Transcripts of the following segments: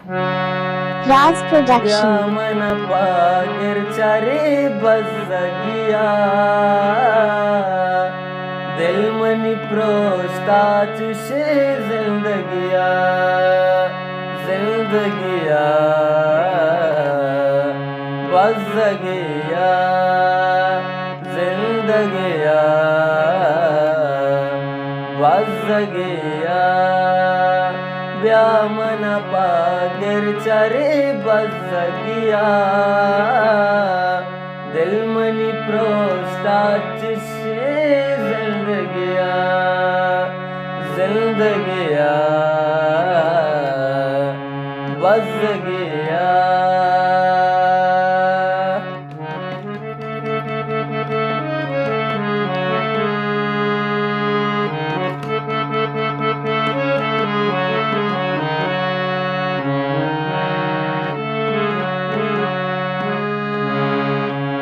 राज production मन पागिर चरे बजगिया दिल मनी प्रोस्ता तुझे जिंदगिया जिंदगिया बजगिया जिंदगिया बजगिया मन पागिर चरे बजगिया दिल मनी प्रोस्ता तुझे जिंदगिया जिंदगिया बजगिया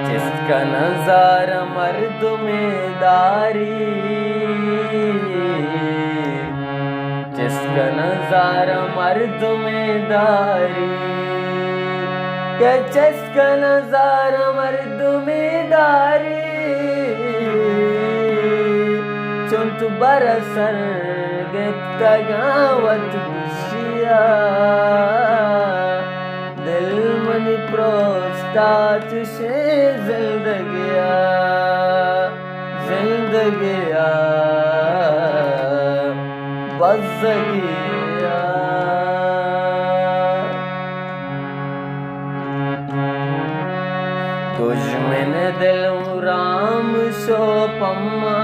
जिसका नजारा मर्द में दारी, जिसका नजारा मर्द में दारी, के जिसका नजारा मर्द में दारी, चुंत बरसर गवात खुशिया दिल मनी प्रोस्ता तुझे जिंदगिया जिंदगिया बजगिया तुझ में दिल राम शोपम्मा,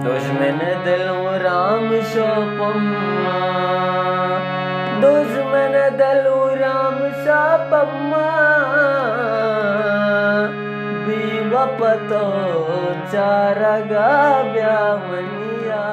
तुझ में दिल राम शोपम्मा, दुश्मन दलू राम शापम्मा, बीवपतो चारगा व्यामनिया।